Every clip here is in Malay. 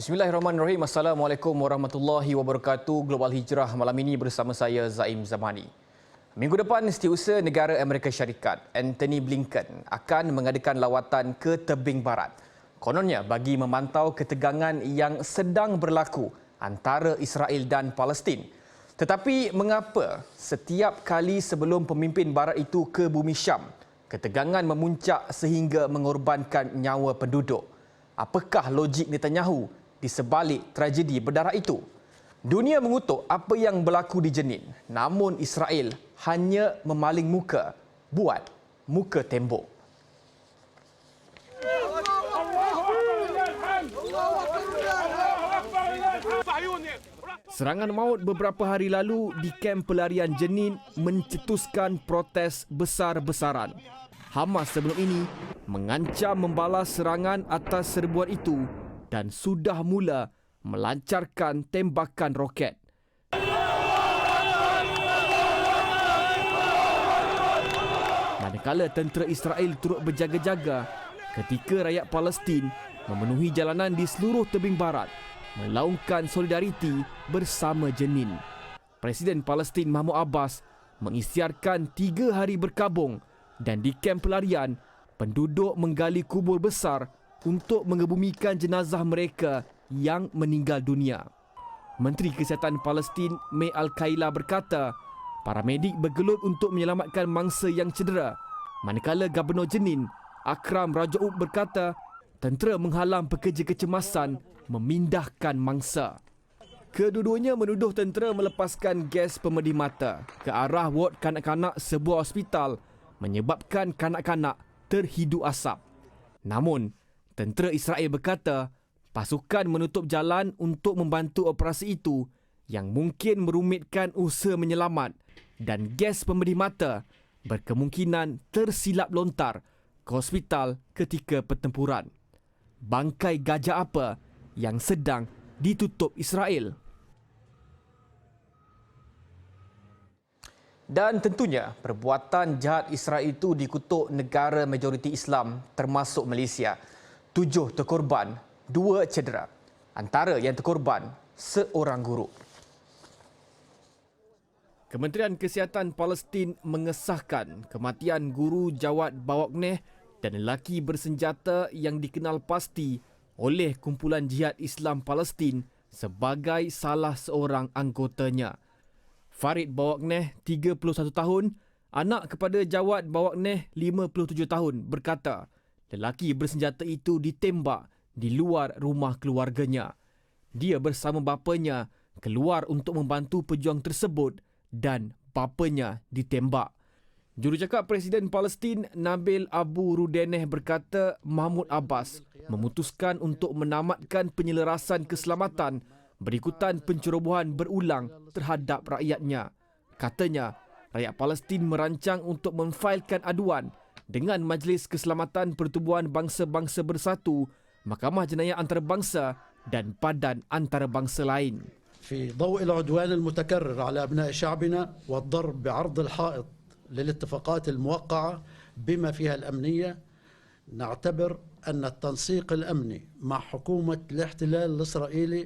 Bismillahirrahmanirrahim. Assalamualaikum warahmatullahi wabarakatuh. Global Hijrah malam ini bersama saya Zaim Zamani. Minggu depan, Setiausaha Negara Amerika Syarikat Antony Blinken akan mengadakan lawatan ke tebing barat. Kononnya bagi memantau ketegangan yang sedang berlaku antara Israel dan Palestin. Tetapi mengapa setiap kali sebelum pemimpin barat itu ke bumi Syam, ketegangan memuncak sehingga mengorbankan nyawa penduduk? Apakah logik Netanyahu di sebalik tragedi berdarah itu? Dunia mengutuk apa yang berlaku di Jenin, namun Israel hanya memaling muka, buat muka tembok. Serangan maut beberapa hari lalu di kem pelarian Jenin mencetuskan protes besar-besaran. Hamas sebelum ini mengancam membalas serangan atas serbuan itu dan sudah mula melancarkan tembakan roket. Manakala tentera Israel turut berjaga-jaga ketika rakyat Palestin memenuhi jalanan di seluruh tebing barat melaungkan solidariti bersama Jenin. Presiden Palestin Mahmud Abbas mengisytiharkan 3 hari berkabung dan di kem pelarian penduduk menggali kubur besar untuk mengebumikan jenazah mereka yang meninggal dunia. Menteri Kesihatan Palestin May Al-Kaila berkata, para medik bergelut untuk menyelamatkan mangsa yang cedera. Manakala Gubernur Jenin Akram Rajoub berkata, tentera menghalang pekerja kecemasan memindahkan mangsa. Kedua-duanya menuduh tentera melepaskan gas pemedih mata ke arah ward kanak-kanak sebuah hospital menyebabkan kanak-kanak terhidu asap. Namun, tentera Israel berkata pasukan menutup jalan untuk membantu operasi itu yang mungkin merumitkan usaha menyelamat dan gas pemedih mata berkemungkinan tersilap lontar ke hospital ketika pertempuran. Bangkai gajah apa yang sedang ditutup Israel? Dan tentunya perbuatan jahat Israel itu dikutuk negara majoriti Islam termasuk Malaysia. 7 terkorban, 2 cedera. Antara yang terkorban, seorang guru. Kementerian Kesihatan Palestin mengesahkan kematian guru Jawad Bawakneh dan lelaki bersenjata yang dikenal pasti oleh kumpulan jihad Islam Palestin sebagai salah seorang anggotanya. Farid Bawakneh, 31 tahun, anak kepada Jawad Bawakneh, 57 tahun, berkata lelaki bersenjata itu ditembak di luar rumah keluarganya. Dia bersama bapanya keluar untuk membantu pejuang tersebut dan bapanya ditembak. Jurucakap Presiden Palestin Nabil Abu Rudeneh berkata Mahmud Abbas memutuskan untuk menamatkan penyelarasan keselamatan berikutan pencerobohan berulang terhadap rakyatnya. Katanya, rakyat Palestin merancang untuk memfailkan aduan dengan Majlis Keselamatan Pertubuhan Bangsa-Bangsa Bersatu, Mahkamah Jenayah Antarabangsa dan Padan Antarabangsa lain. في ضوء العدوان المتكرر على أبناء شعبنا والضرب بعرض الحائط للاتفاقات الموقعة بما فيها الأمنية، نعتبر أن التنسيق الأمني مع حكومة الاحتلال الإسرائيلي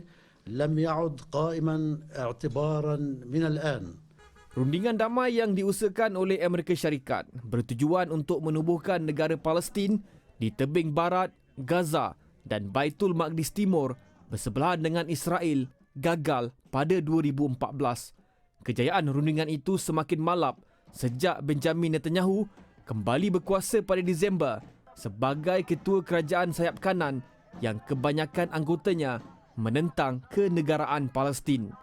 لم يعد قائما اعتبارا من الآن. Rundingan damai yang diusahakan oleh Amerika Syarikat bertujuan untuk menubuhkan negara Palestin di tebing barat, Gaza dan Baitul Maqdis Timur bersebelahan dengan Israel gagal pada 2014. Kejayaan rundingan itu semakin malap sejak Benjamin Netanyahu kembali berkuasa pada Disember sebagai ketua kerajaan sayap kanan yang kebanyakan anggotanya menentang kenegaraan Palestin.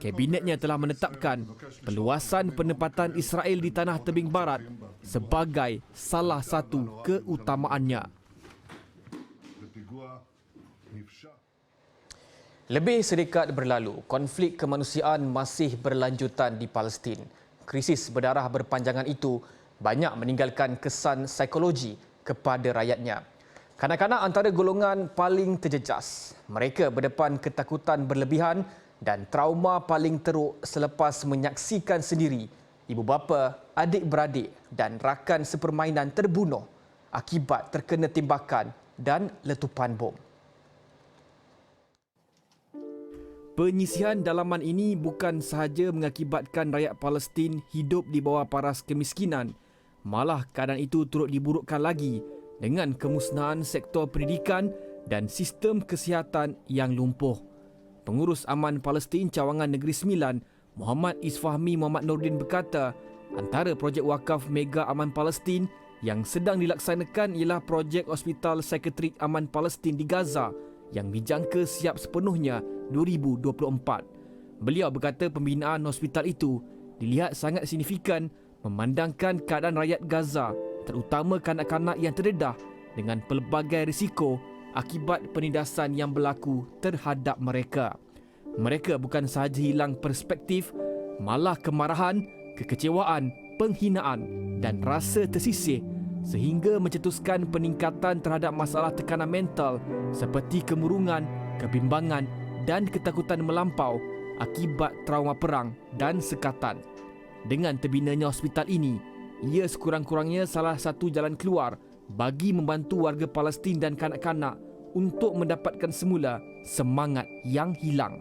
Kabinetnya telah menetapkan peluasan penempatan Israel di tanah tebing barat sebagai salah satu keutamaannya. Lebih sedekat berlalu, konflik kemanusiaan masih berlanjutan di Palestin. Krisis berdarah berpanjangan itu banyak meninggalkan kesan psikologi kepada rakyatnya. Kanak-kanak antara golongan paling terjejas. Mereka berdepan ketakutan berlebihan dan trauma paling teruk selepas menyaksikan sendiri ibu bapa, adik-beradik dan rakan sepermainan terbunuh akibat terkena tembakan dan letupan bom. Penyisihan dalaman ini bukan sahaja mengakibatkan rakyat Palestin hidup di bawah paras kemiskinan, malah keadaan itu turut diburukkan lagi dengan kemusnahan sektor pendidikan dan sistem kesihatan yang lumpuh. Pengurus Aman Palestin Cawangan Negeri Sembilan, Muhammad Isfahmi Muhammad Nordin berkata, antara projek wakaf Mega Aman Palestin yang sedang dilaksanakan ialah projek Hospital Psikiatrik Aman Palestin di Gaza yang dijangka siap sepenuhnya 2024. Beliau berkata pembinaan hospital itu dilihat sangat signifikan memandangkan keadaan rakyat Gaza, terutama kanak-kanak yang terdedah dengan pelbagai risiko akibat penindasan yang berlaku terhadap mereka. Mereka bukan sahaja hilang perspektif, malah kemarahan, kekecewaan, penghinaan dan rasa tersisih sehingga mencetuskan peningkatan terhadap masalah tekanan mental seperti kemurungan, kebimbangan dan ketakutan melampau akibat trauma perang dan sekatan. Dengan terbinanya hospital ini, ia sekurang-kurangnya salah satu jalan keluar bagi membantu warga Palestin dan kanak-kanak untuk mendapatkan semula semangat yang hilang.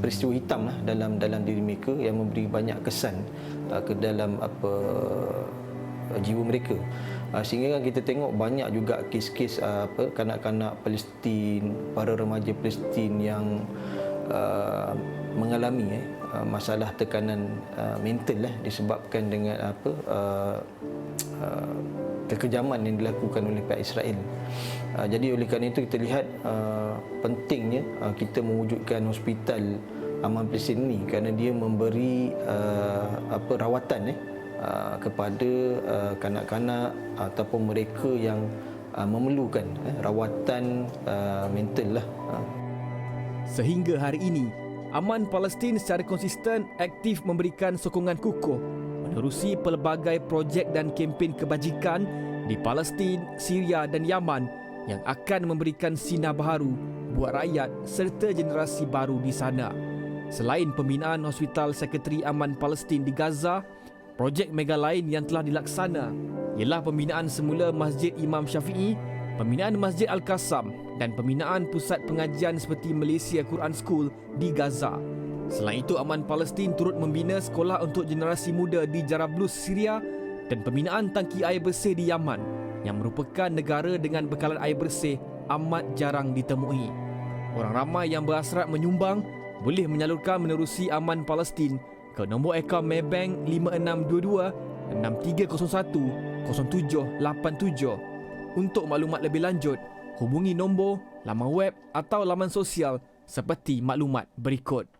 Peristiwa hitam lah dalam diri mereka yang memberi banyak kesan ke dalam jiwa mereka. Sehingga kita tengok banyak juga kes-kes kanak-kanak Palestin, para remaja Palestin yang mengalami masalah tekanan mental disebabkan dengan kekejaman yang dilakukan oleh pihak Israel. Jadi oleh kerana itu kita lihat pentingnya kita mewujudkan hospital Aman Palestin ini kerana dia memberi rawatan kepada kanak-kanak ataupun mereka yang memerlukan rawatan mental lah. Sehingga hari ini, Aman Palestin secara konsisten aktif memberikan sokongan kukuh menerusi pelbagai projek dan kempen kebajikan di Palestin, Syria dan Yaman yang akan memberikan sinar baharu buat rakyat serta generasi baru di sana. Selain pembinaan Hospital Psikiatri Aman Palestin di Gaza, projek mega lain yang telah dilaksana ialah pembinaan semula Masjid Imam Syafi'i, pembinaan Masjid Al-Qassam dan pembinaan pusat pengajian seperti Malaysia Quran School di Gaza. Selain itu, Aman Palestin turut membina sekolah untuk generasi muda di Jarablus, Syria dan pembinaan tangki air bersih di Yaman yang merupakan negara dengan bekalan air bersih amat jarang ditemui. Orang ramai yang berhasrat menyumbang boleh menyalurkan menerusi Aman Palestin ke nombor akaun Maybank 5622 6301 0787. Untuk maklumat lebih lanjut, hubungi nombor, laman web atau laman sosial seperti maklumat berikut.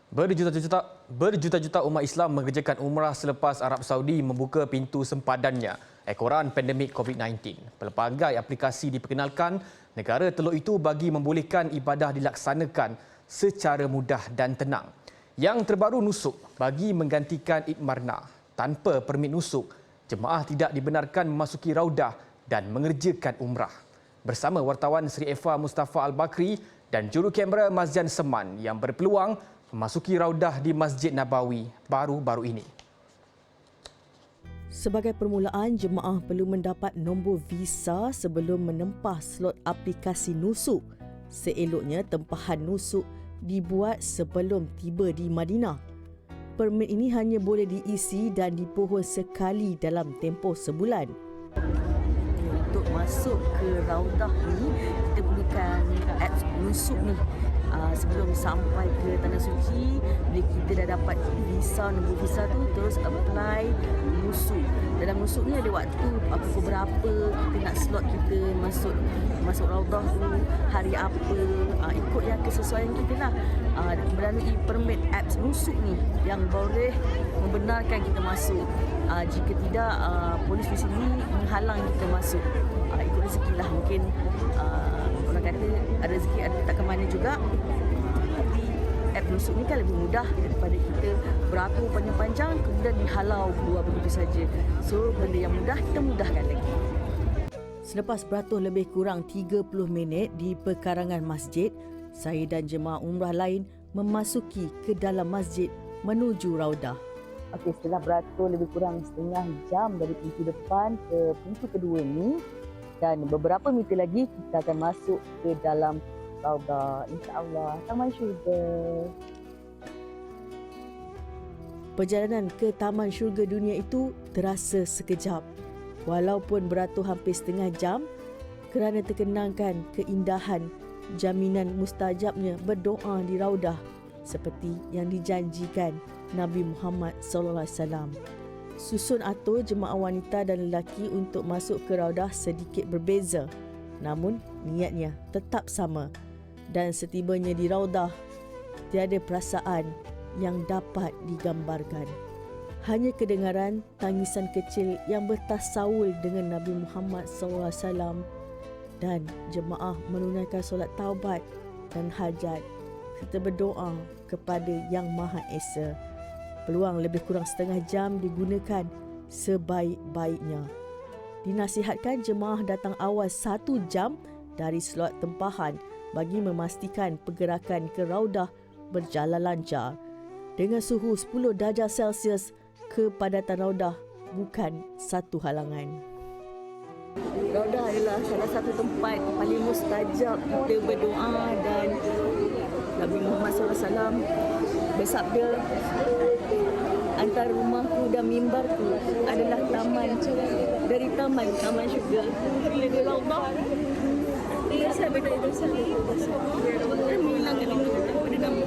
Berjuta-juta umat Islam mengerjakan umrah selepas Arab Saudi membuka pintu sempadannya ekoran pandemik COVID-19. Pelbagai aplikasi diperkenalkan negara teluk itu bagi membolehkan ibadah dilaksanakan secara mudah dan tenang. Yang terbaru nusuk bagi menggantikan Id Marna. Tanpa permit nusuk, jemaah tidak dibenarkan memasuki raudah dan mengerjakan umrah. Bersama wartawan Sri Eva Mustafa Al-Bakri dan juru kamera Mazjan Seman yang berpeluang memasuki raudah di Masjid Nabawi baru-baru ini. Sebagai permulaan, jemaah perlu mendapat nombor visa sebelum menempah slot aplikasi nusuk. Seeloknya, tempahan nusuk dibuat sebelum tiba di Madinah. Permit ini hanya boleh diisi dan dipohon sekali dalam tempoh sebulan. Untuk masuk ke raudah ni, kita perlukan apps nusuk ni. Sebelum sampai ke Tanah Suci, bila kita dah dapat visa, nombor visa tu, terus apply nusuk. Dalam nusuk ni ada waktu pukul berapa kita nak slot kita masuk raudah tu, hari apa, ikut yang kesesuaian kita lah. Melalui permit apps nusuk ni yang boleh membenarkan kita masuk. Jika tidak, polis di sini menghalang kita masuk. Ikut rezeki lah, mungkin orang kata ada rezeki ada tak ke mana juga. Tapi app nusuk ni kan lebih mudah daripada kita beratur panjang-panjang kemudian dihalau keluar begitu saja. So benda yang mudah kita mudahkan lagi. Selepas beratur lebih kurang 30 minit di perkarangan masjid, saya dan jemaah umrah lain memasuki ke dalam masjid menuju Raudah. Okey, setelah beratur lebih kurang setengah jam dari pintu depan ke pintu kedua ni, dan beberapa meter lagi kita akan masuk ke dalam Raudah, insya-Allah, Taman Syurga. Perjalanan ke Taman Syurga Dunia itu terasa sekejap. Walaupun beratur hampir setengah jam kerana terkenangkan keindahan jaminan mustajabnya berdoa di Raudah seperti yang dijanjikan Nabi Muhammad SAW. Susun atur jemaah wanita dan lelaki untuk masuk ke Raudah sedikit berbeza, namun niatnya tetap sama. Dan setibanya di Raudah, tiada perasaan yang dapat digambarkan. Hanya kedengaran tangisan kecil yang bertasawul dengan Nabi Muhammad SAW dan jemaah menunaikan solat taubat dan hajat serta berdoa kepada Yang Maha Esa. Peluang lebih kurang setengah jam digunakan sebaik-baiknya. Dinasihatkan jemaah datang awal 1 jam dari slot tempahan bagi memastikan pergerakan ke Raudah berjalan lancar. Dengan suhu 10 darjah Celsius, kepadatan Raudah bukan satu halangan. Raudah adalah salah satu tempat paling mustajab kita berdoa, dan Nabi Muhammad SAW bersabda, antara rumahku dan mimbarku adalah taman dari taman syurga. Bila di Raudah, saya berdoa saya menghilangkan pada nama.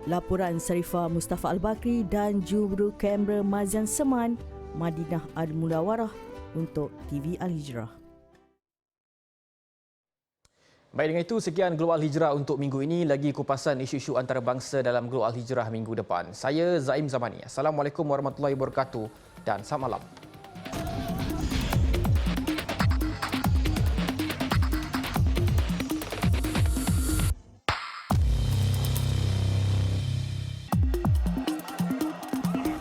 Laporan Sarifah Mustafa Al-Bakri dan juru kamera Mazian Seman, Madinah Al-Munawarah untuk TV Al-Hijrah. Baik, dengan itu sekian Global Hijrah untuk minggu ini. Lagi kupasan isu-isu antarabangsa dalam Global Hijrah minggu depan. Saya Zaim Zamani. Assalamualaikum warahmatullahi wabarakatuh dan selamat malam.